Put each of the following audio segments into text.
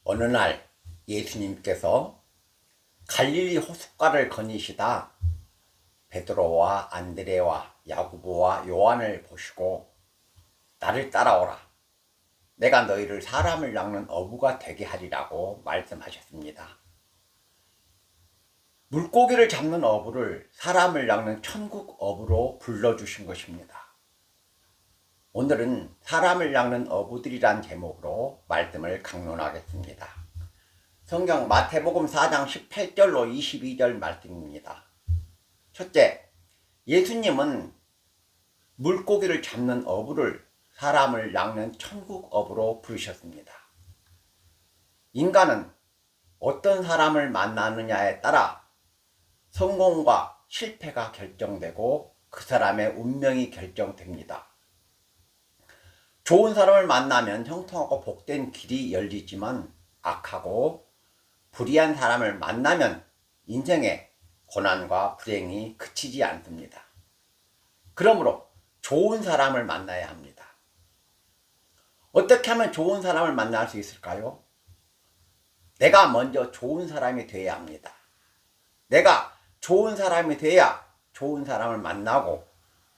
어느 날 예수님께서 갈릴리 호숫가를 거니시다 베드로와 안드레와 야고보와 요한을 보시고 나를 따라오라. 내가 너희를 사람을 낚는 어부가 되게 하리라고 말씀하셨습니다. 물고기를 잡는 어부를 사람을 낚는 천국 어부로 불러주신 것입니다. 오늘은 사람을 낚는 어부들이란 제목으로 말씀을 강론하겠습니다. 성경 마태복음 4장 18절로 22절 말씀입니다. 첫째, 예수님은 물고기를 잡는 어부를 사람을 낚는 천국 어부로 부르셨습니다. 인간은 어떤 사람을 만나느냐에 따라 성공과 실패가 결정되고 그 사람의 운명이 결정됩니다. 좋은 사람을 만나면 형통하고 복된 길이 열리지만 악하고 불의한 사람을 만나면 인생의 고난과 불행이 그치지 않습니다. 그러므로 좋은 사람을 만나야 합니다. 어떻게 하면 좋은 사람을 만날 수 있을까요? 내가 먼저 좋은 사람이 되어야 합니다. 내가 좋은 사람이 돼야 좋은 사람을 만나고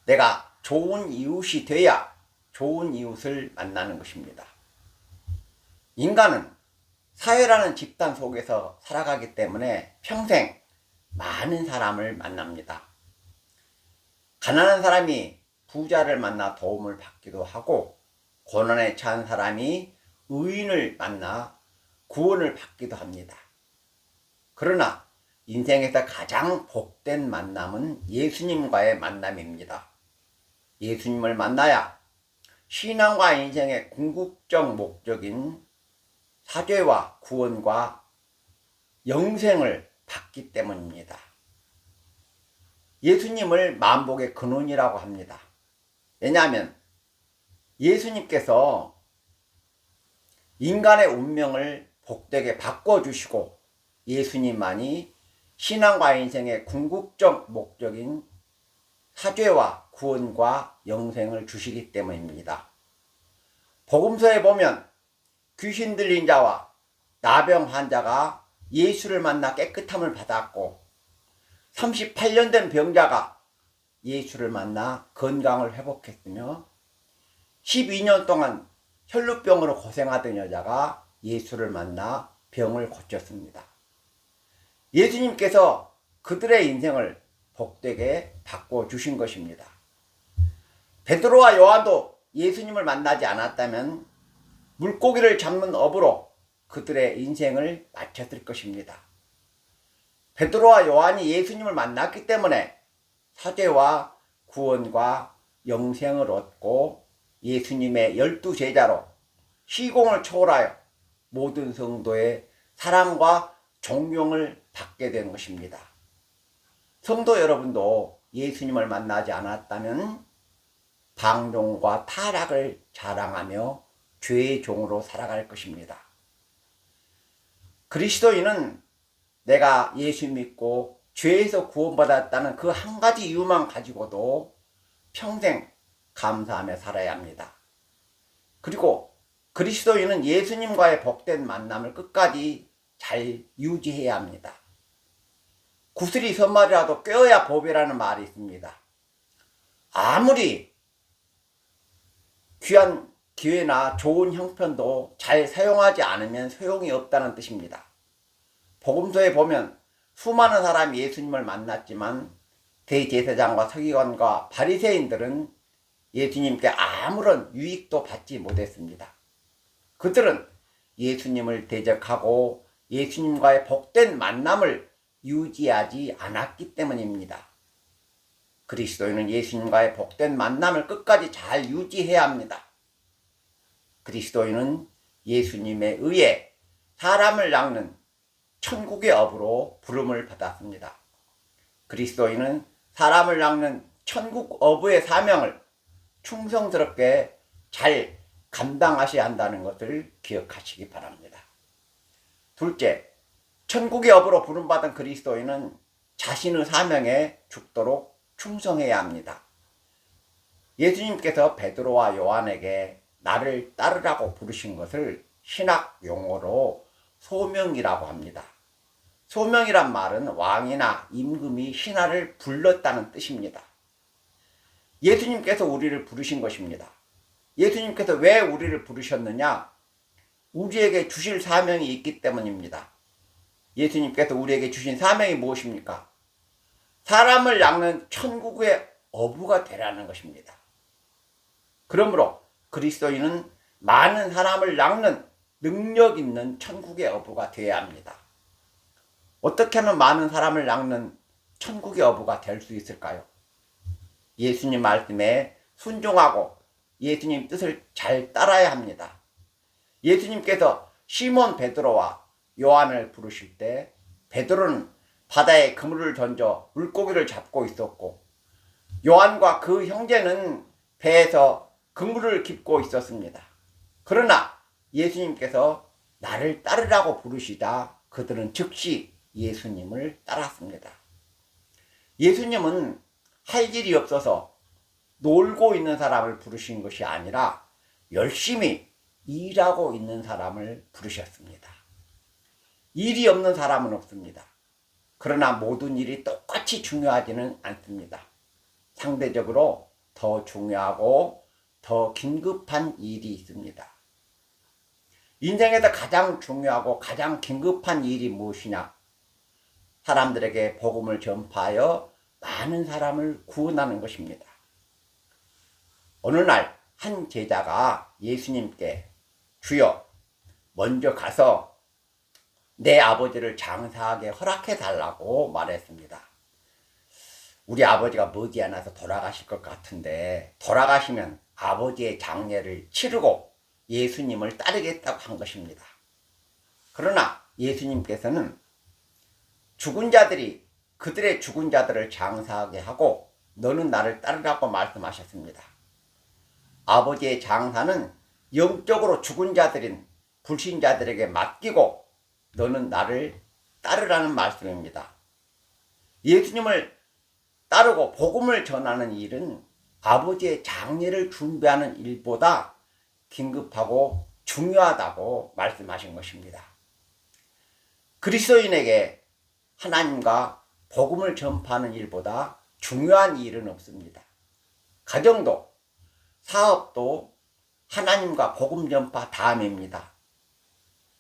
내가 좋은 이웃이 돼야 좋은 이웃을 만나는 것입니다. 인간은 사회라는 집단 속에서 살아가기 때문에 평생 많은 사람을 만납니다. 가난한 사람이 부자를 만나 도움을 받기도 하고 고난에 처한 사람이 의인을 만나 구원을 받기도 합니다. 그러나 인생에서 가장 복된 만남은 예수님과의 만남입니다. 예수님을 만나야 신앙과 인생의 궁극적 목적인 사죄와 구원과 영생을 받기 때문입니다. 예수님을 만복의 근원이라고 합니다. 왜냐하면 예수님께서 인간의 운명을 복되게 바꿔주시고 예수님만이 신앙과 인생의 궁극적 목적인 사죄와 구원과 영생을 주시기 때문입니다. 복음서에 보면 귀신 들린 자와 나병 환자가 예수를 만나 깨끗함을 받았고 38년 된 병자가 예수를 만나 건강을 회복했으며 12년 동안 혈루병으로 고생하던 여자가 예수를 만나 병을 고쳤습니다. 예수님께서 그들의 인생을 복되게 바꿔주신 것입니다. 베드로와 요한도 예수님을 만나지 않았다면 물고기를 잡는 업으로 그들의 인생을 마쳤을 것입니다. 베드로와 요한이 예수님을 만났기 때문에 사죄와 구원과 영생을 얻고 예수님의 12제자로 시공을 초월하여 모든 성도의 사랑과 존경을 받게 된 것입니다. 성도 여러분도 예수님을 만나지 않았다면 방종과 타락을 자랑하며 죄의 종으로 살아갈 것입니다. 그리스도인은 내가 예수 믿고 죄에서 구원받았다는 그 한 가지 이유만 가지고도 평생 감사하며 살아야 합니다. 그리고 그리스도인은 예수님과의 복된 만남을 끝까지 잘 유지해야 합니다. 구슬이 선말이라도 꿰어야 법이라는 말이 있습니다. 아무리 귀한 기회나 좋은 형편도 잘 사용하지 않으면 소용이 없다는 뜻입니다. 복음서에 보면 수많은 사람이 예수님을 만났지만 대제사장과 서기관과 바리새인들은 예수님께 아무런 유익도 받지 못했습니다. 그들은 예수님을 대적하고 예수님과의 복된 만남을 유지하지 않았기 때문입니다. 그리스도인은 예수님과의 복된 만남을 끝까지 잘 유지해야 합니다. 그리스도인은 예수님에 의해 사람을 낚는 천국의 어부로 부름을 받았습니다. 그리스도인은 사람을 낚는 천국 어부의 사명을 충성스럽게 잘 감당하셔야 한다는 것을 기억하시기 바랍니다. 둘째, 천국의 어부로 부름받은 그리스도인은 자신의 사명에 죽도록 충성해야 합니다. 예수님께서 베드로와 요한에게 나를 따르라고 부르신 것을 신학 용어로 소명이라고 합니다. 소명이란 말은 왕이나 임금이 신하를 불렀다는 뜻입니다. 예수님께서 우리를 부르신 것입니다. 예수님께서 왜 우리를 부르셨느냐? 우리에게 주실 사명이 있기 때문입니다. 예수님께서 우리에게 주신 사명이 무엇입니까? 사람을 낚는 천국의 어부가 되라는 것입니다. 그러므로 그리스도인은 많은 사람을 낚는 능력 있는 천국의 어부가 되어야 합니다. 어떻게 하면 많은 사람을 낚는 천국의 어부가 될 수 있을까요? 예수님 말씀에 순종하고 예수님 뜻을 잘 따라야 합니다. 예수님께서 시몬 베드로와 요한을 부르실 때 베드로는 바다에 그물을 던져 물고기를 잡고 있었고 요한과 그 형제는 배에서 그물을 깁고 있었습니다. 그러나 예수님께서 나를 따르라고 부르시자 그들은 즉시 예수님을 따랐습니다. 예수님은 할 일이 없어서 놀고 있는 사람을 부르신 것이 아니라 열심히 일하고 있는 사람을 부르셨습니다. 일이 없는 사람은 없습니다. 그러나 모든 일이 똑같이 중요하지는 않습니다. 상대적으로 더 중요하고 더 긴급한 일이 있습니다. 인생에서 가장 중요하고 가장 긴급한 일이 무엇이냐? 사람들에게 복음을 전파하여 많은 사람을 구원하는 것입니다. 어느 날 한 제자가 예수님께 주여 먼저 가서 내 아버지를 장사하게 허락해 달라고 말했습니다. 우리 아버지가 머지않아서 돌아가실 것 같은데 돌아가시면 아버지의 장례를 치르고 예수님을 따르겠다고 한 것입니다. 그러나 예수님께서는 죽은 자들이 그들의 죽은 자들을 장사하게 하고 너는 나를 따르라고 말씀하셨습니다. 아버지의 장사는 영적으로 죽은 자들인 불신자들에게 맡기고 너는 나를 따르라는 말씀입니다. 예수님을 따르고 복음을 전하는 일은 아버지의 장례를 준비하는 일보다 긴급하고 중요하다고 말씀하신 것입니다. 그리스도인에게 하나님과 복음을 전파하는 일보다 중요한 일은 없습니다. 가정도 사업도 하나님과 복음 전파 다음입니다.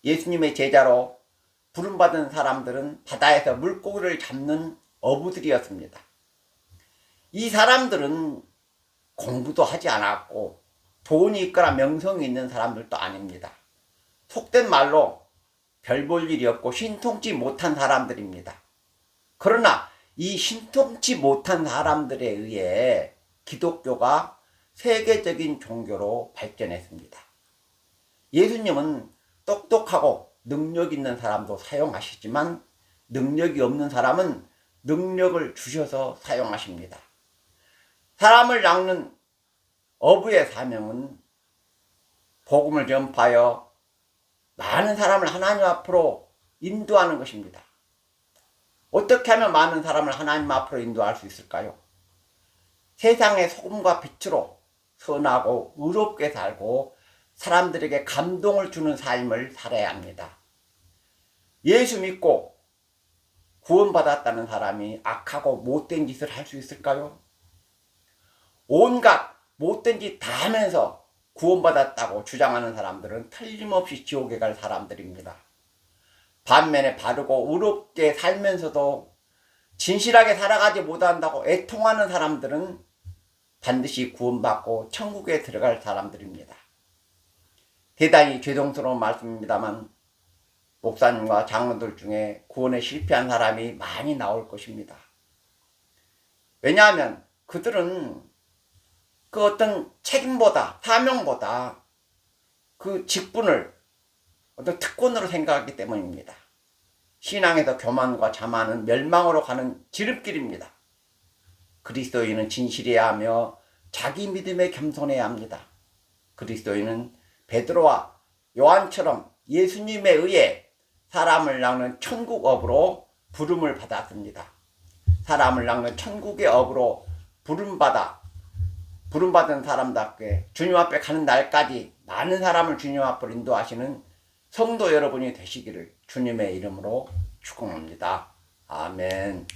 예수님의 제자로 부름받은 사람들은 바다에서 물고기를 잡는 어부들이었습니다. 이 사람들은 공부도 하지 않았고 돈이 있거나 명성이 있는 사람들도 아닙니다. 속된 말로 별 볼 일이 없고 신통치 못한 사람들입니다. 그러나 이 신통치 못한 사람들에 의해 기독교가 세계적인 종교로 발전했습니다. 예수님은 똑똑하고 능력 있는 사람도 사용하시지만 능력이 없는 사람은 능력을 주셔서 사용하십니다. 사람을 낚는 어부의 사명은 복음을 전파하여 많은 사람을 하나님 앞으로 인도하는 것입니다. 어떻게 하면 많은 사람을 하나님 앞으로 인도할 수 있을까요? 세상의 소금과 빛으로 선하고 의롭게 살고 사람들에게 감동을 주는 삶을 살아야 합니다. 예수 믿고 구원받았다는 사람이 악하고 못된 짓을 할 수 있을까요? 온갖 못된 짓 다 하면서 구원받았다고 주장하는 사람들은 틀림없이 지옥에 갈 사람들입니다. 반면에 바르고 의롭게 살면서도 진실하게 살아가지 못한다고 애통하는 사람들은 반드시 구원받고 천국에 들어갈 사람들입니다. 대단히 죄송스러운 말씀입니다만 목사님과 장로들 중에 구원에 실패한 사람이 많이 나올 것입니다. 왜냐하면 그들은 그 어떤 책임보다 사명보다 그 직분을 어떤 특권으로 생각하기 때문입니다. 신앙에서 교만과 자만은 멸망으로 가는 지름길입니다. 그리스도인은 진실해야 하며 자기 믿음에 겸손해야 합니다. 그리스도인은 베드로와 요한처럼 예수님에 의해 사람을 낚는 천국 업으로 부름을 받았습니다. 사람을 낚는 천국의 업으로 부름받은 사람답게 주님 앞에 가는 날까지 많은 사람을 주님 앞으로 인도하시는 성도 여러분이 되시기를 주님의 이름으로 축원합니다. 아멘.